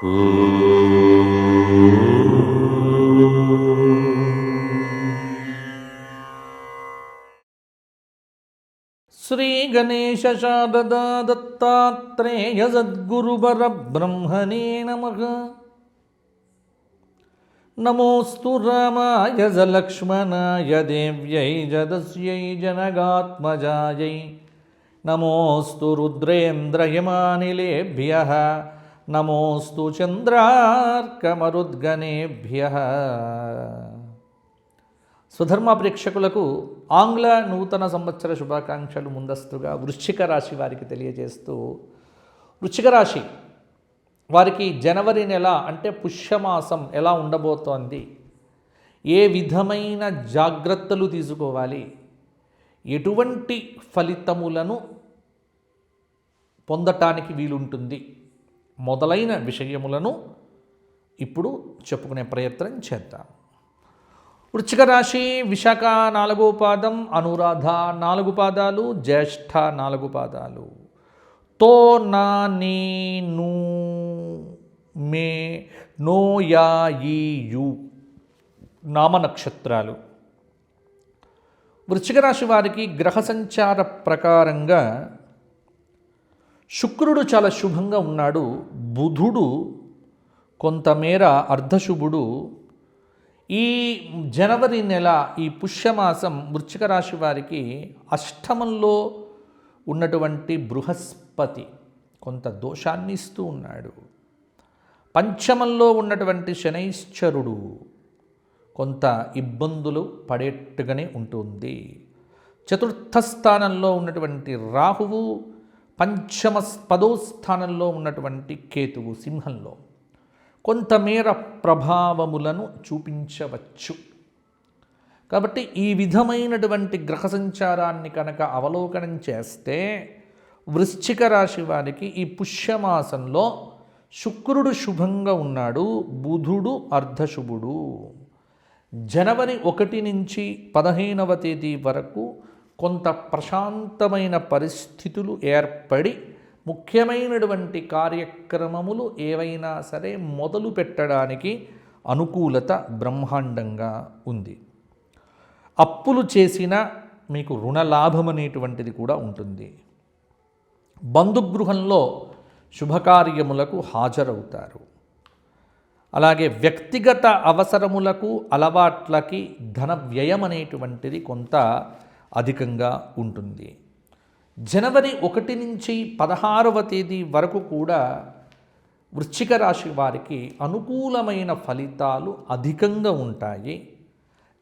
శ్రీ గణేశ శారదా దత్తాత్రేయ సద్గురువర బ్రహ్మణే నమః. నమోస్తు రామాయ లక్ష్మణాయ దేవ్యై జదస్యై జనగాత్మజాయై. నమోస్తు రుద్రేంద్రహిమానిలేభ్యః. నమోస్తు చంద్రార్కమరుద్గణేభ్యః. స్వధర్మ ప్రేక్షకులకు ఆంగ్ల నూతన సంవత్సర శుభాకాంక్షలు ముందస్తుగా వృశ్చిక రాశి వారికి తెలియజేస్తూ, వృశ్చిక రాశి వారికి జనవరి నెల అంటే పుష్యమాసం ఎలా ఉండబోతోంది, ఏ విధమైన జాగ్రత్తలు తీసుకోవాలి, ఎటువంటి ఫలితములను పొందటానికి వీలుంటుంది మొదలైన విషయములను ఇప్పుడు చెప్పుకునే ప్రయత్నం చేద్దాం. వృశ్చిక రాశి విశాఖ 4వ పాదం, అనురాధ 4 పాదాలు, జ్యేష్ఠ 4 పాదాలు, తో నా నీ ను మే నో యా ఈ యు నామ నక్షత్రాలు. వృశ్చిక రాశి వారికి గ్రహ సంచార ప్రకారంగా శుక్రుడు చాలా శుభంగా ఉన్నాడు, బుధుడు కొంతమేర అర్ధశుభుడు. ఈ జనవరి నెల, ఈ పుష్యమాసం వృశ్చిక రాశి వారికి అష్టమంలో ఉన్నటువంటి బృహస్పతి కొంత దోషాన్ని ఇస్తూ ఉన్నాడు. పంచమంలో ఉన్నటువంటి శనైశ్చరుడు కొంత ఇబ్బందులు పడేట్టుగానే ఉంటుంది. చతుర్థ స్థానంలో ఉన్నటువంటి రాహువు, పదో స్థానంలో ఉన్నటువంటి కేతువు సింహంలో కొంతమేర ప్రభావములను చూపించవచ్చు. కాబట్టి ఈ విధమైనటువంటి గ్రహ సంచారాన్ని కనుక అవలోకనం చేస్తే వృశ్చిక రాశి వారికి ఈ పుష్యమాసంలో శుక్రుడు శుభంగా ఉన్నాడు, బుధుడు అర్ధశుభుడు. జనవరి 1 నుంచి 15వ తేదీ వరకు కొంత ప్రశాంతమైన పరిస్థితులు ఏర్పడి ముఖ్యమైనటువంటి కార్యక్రమములు ఏవైనా సరే మొదలు పెట్టడానికి అనుకూలత బ్రహ్మాండంగా ఉంది. అప్పులు చేసిన మీకు రుణలాభం అనేటువంటిది కూడా ఉంటుంది. బంధుగృహంలో శుభకార్యములకు హాజరవుతారు. అలాగే వ్యక్తిగత అవసరములకు, అలవాట్లకి ధన వ్యయం అనేటువంటిది కొంత అధికంగా ఉంటుంది. జనవరి 1 నుంచి 16వ తేదీ వరకు కూడా వృశ్చిక రాశి వారికి అనుకూలమైన ఫలితాలు అధికంగా ఉంటాయి.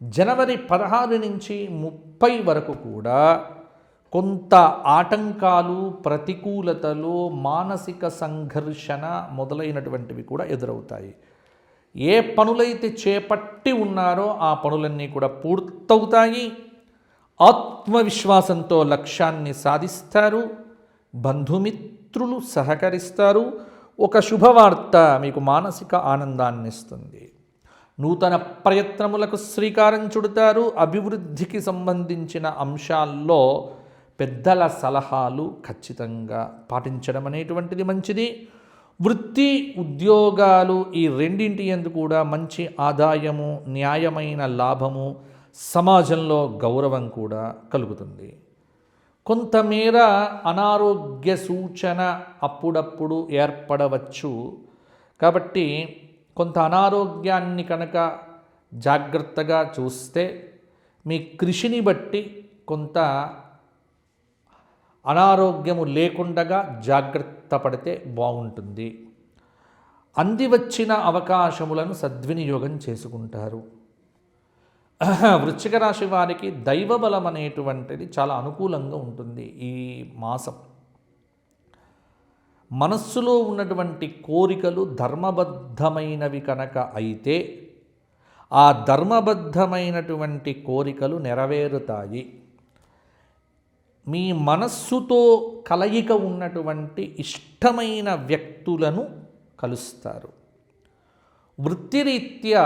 జనవరి 16 నుంచి 30 వరకు కూడా కొంత ఆటంకాలు, ప్రతికూలతలు, మానసిక సంఘర్షణ మొదలైనటువంటివి కూడా ఎదురవుతాయి. ఏ పనులైతే చేపట్టి ఉన్నారో ఆ పనులన్నీ కూడా పూర్తవుతాయి. ఆత్మవిశ్వాసంతో లక్ష్యాన్ని సాధిస్తారు. బంధుమిత్రులు సహకరిస్తారు. ఒక శుభవార్త మీకు మానసిక ఆనందాన్ని ఇస్తుంది. నూతన ప్రయత్నములకు శ్రీకారం చుడతారు. అభివృద్ధికి సంబంధించిన అంశాల్లో పెద్దల సలహాలు ఖచ్చితంగా పాటించడం అనేటువంటిది మంచిది. వృత్తి, ఉద్యోగాలు ఈ రెండింటి యందు కూడా మంచి ఆదాయము, న్యాయమైన లాభము, సమాజంలో గౌరవం కూడా కలుగుతుంది. కొంతమేర అనారోగ్య సూచన అప్పుడప్పుడు ఏర్పడవచ్చు. కాబట్టి కొంత అనారోగ్యాన్ని కనుక జాగ్రత్తగా చూస్తే మీ కృషిని బట్టి కొంత అనారోగ్యము లేకుండా జాగ్రత్త పడితే బాగుంటుంది. అందివచ్చిన అవకాశములను సద్వినియోగం చేసుకుంటారు. వృశ్చిక రాశి వారికి దైవబలం అనేటువంటిది చాలా అనుకూలంగా ఉంటుంది. ఈ మాసం మనస్సులో ఉన్నటువంటి కోరికలు ధర్మబద్ధమైనవి కనుక అయితే ఆ ధర్మబద్ధమైనటువంటి కోరికలు నెరవేరుతాయి. మీ మనస్సుతో కలయిక ఉన్నటువంటి ఇష్టమైన వ్యక్తులను కలుస్తారు. వృత్తిరీత్యా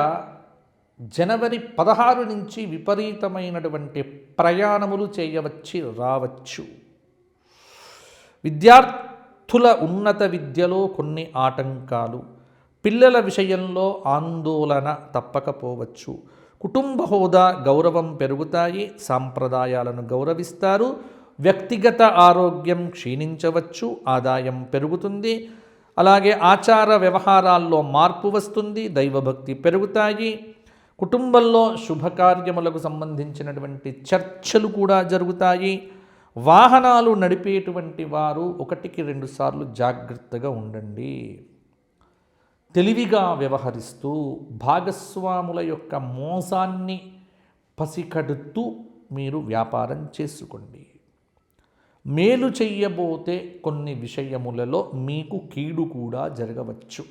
జనవరి 16 నుంచి విపరీతమైనటువంటి ప్రయాణములు రావచ్చు. విద్యార్థుల ఉన్నత విద్యలో కొన్ని ఆటంకాలు, పిల్లల విషయంలో ఆందోళన తప్పకపోవచ్చు. కుటుంబ హోదా గౌరవం పెరుగుతాయి, సాంప్రదాయాలను గౌరవిస్తారు. వ్యక్తిగత ఆరోగ్యం క్షీణించవచ్చు, ఆదాయం పెరుగుతుంది. అలాగే ఆచార వ్యవహారాల్లో మార్పు వస్తుంది, దైవభక్తి పెరుగుతాయి. కుటుంబంలో శుభకార్యములకు సంబంధించినటువంటి చర్చలు కూడా జరుగుతాయి. వాహనాలు నడిపేటువంటి వారు 1-2 సార్లు జాగ్రత్తగా ఉండండి. తెలివిగా వ్యవహరిస్తూ భాగస్వాముల యొక్క మోసాన్ని పసికడుతూ మీరు వ్యాపారం చేసుకోండి. మేలు చెయ్యబోతే కొన్ని విషయములలో మీకు కీడు కూడా జరగవచ్చు.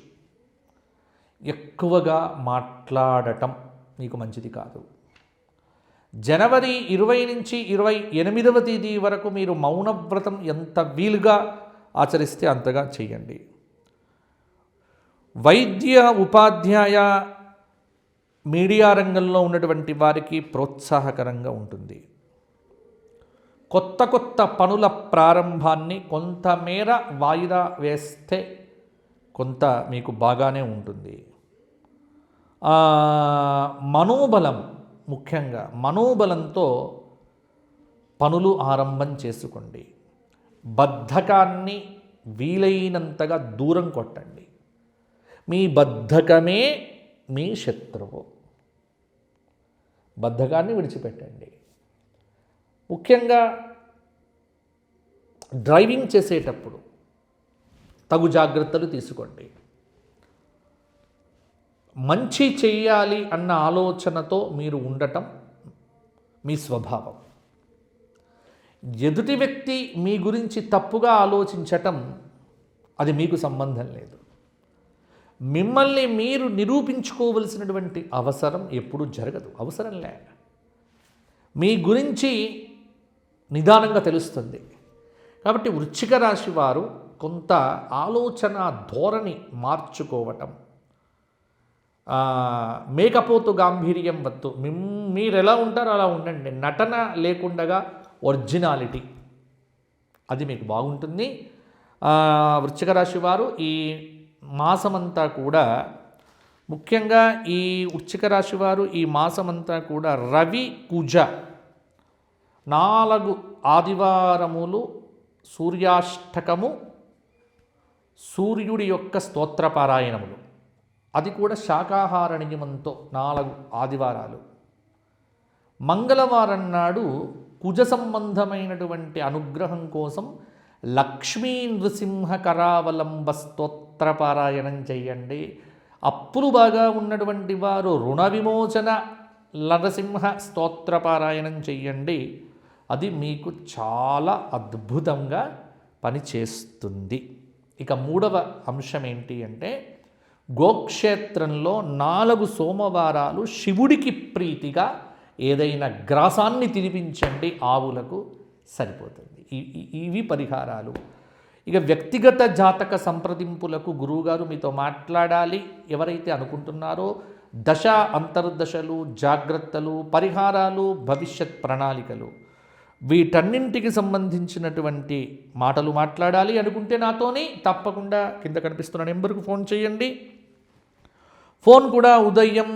ఎక్కువగా మాట్లాడటం మీకు మంచిది కాదు. జనవరి 20 నుంచి 28వ తేదీ వరకు మీరు మౌనవ్రతం ఎంత వీలుగా ఆచరిస్తే అంతగా చేయండి. వైద్య, ఉపాధ్యాయ, మీడియా రంగంలో ఉన్నటువంటి వారికి ప్రోత్సాహకరంగా ఉంటుంది. కొత్త పనుల ప్రారంభాన్ని కొంతమేర వాయిదా వేస్తే కొంత మీకు బాగానే ఉంటుంది. మనోబలం, ముఖ్యంగా మనోబలంతో పనులు ఆరంభం చేసుకోండి. బద్ధకాన్ని వీలైనంతగా దూరం కొట్టండి. మీ బద్ధకమే మీ శత్రువు. బద్ధకాన్ని విడిచిపెట్టండి. ముఖ్యంగా డ్రైవింగ్ చేసేటప్పుడు తగు జాగ్రత్తలు తీసుకోండి. మంచి చెయ్యాలి అన్న ఆలోచనతో మీరు ఉండటం మీ స్వభావం. ఎదుటి వ్యక్తి మీ గురించి తప్పుగా ఆలోచించటం అది మీకు సంబంధం లేదు. మిమ్మల్ని మీరు నిరూపించుకోవలసినటువంటి అవసరం ఎప్పుడూ జరగదు, అవసరం లే. మీ గురించి నిదానంగా తెలుస్తుంది. కాబట్టి వృశ్చిక రాశి వారు కొంత ఆలోచన ధోరణి మార్చుకోవటం, మేకపోతు గాంభీర్యం వద్దు. మీరు ఎలా ఉంటారో అలా ఉండండి. నటన లేకుండా ఒరిజినాలిటీ, అది మీకు బాగుంటుంది. వృశ్చిక రాశి వారు ఈ మాసమంతా కూడా, ముఖ్యంగా ఈ వృశ్చిక రాశి వారు ఈ మాసమంతా కూడా రవి కుజ 4 ఆదివారములు సూర్యాష్టకము, సూర్యుడి యొక్క స్తోత్రపారాయణములు, అది కూడా శాకాహార నియమంతో 4 ఆదివారాలు. మంగళవారం నాడు కుజ సంబంధమైనటువంటి అనుగ్రహం కోసం లక్ష్మీ నృసింహ కరావలంబ స్తోత్రపారాయణం చేయండి. అప్పులు బాగా ఉన్నటువంటి వారు రుణ విమోచన నరసింహ స్తోత్రపారాయణం చెయ్యండి. అది మీకు చాలా అద్భుతంగా పనిచేస్తుంది. ఇక 3వ అంశం ఏంటి అంటే, గోక్షేత్రంలో 4 సోమవారాలు శివుడికి ప్రీతిగా ఏదైనా గ్రాసాన్ని తినిపించండి, ఆవులకు సరిపోతుంది. ఇవి పరిహారాలు. ఇక వ్యక్తిగత జాతక సంప్రదింపులకు గురువుగారు మీతో మాట్లాడాలి ఎవరైతే అనుకుంటున్నారో, దశ అంతర్దశలు, జాగ్రత్తలు, పరిహారాలు, భవిష్యత్ ప్రణాళికలు, వీటన్నింటికి సంబంధించినటువంటి మాటలు మాట్లాడాలి అనుకుంటే నాతోని తప్పకుండా కింద కనిపిస్తున్న నెంబర్కు ఫోన్ చేయండి. ఫోన్ కూడా ఉదయం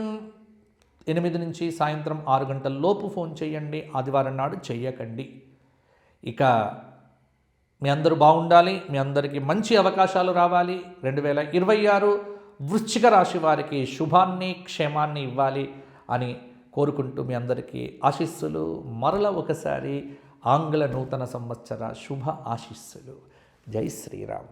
8 నుంచి సాయంత్రం 6 గంటల లోపు ఫోన్ చేయండి. ఆదివారం నాడు చెయ్యకండి. ఇక మీ అందరూ బాగుండాలి, మీ అందరికీ మంచి అవకాశాలు రావాలి. 2026 వృశ్చిక రాశి వారికి శుభాన్ని, క్షేమాన్ని ఇవ్వాలి అని కోరుకుంటూ మీ అందరికీ ఆశీస్సులు. మరల ఒకసారి ఆంగ్ల నూతన సంవత్సర శుభ ఆశీస్సులు. జై శ్రీరామ్.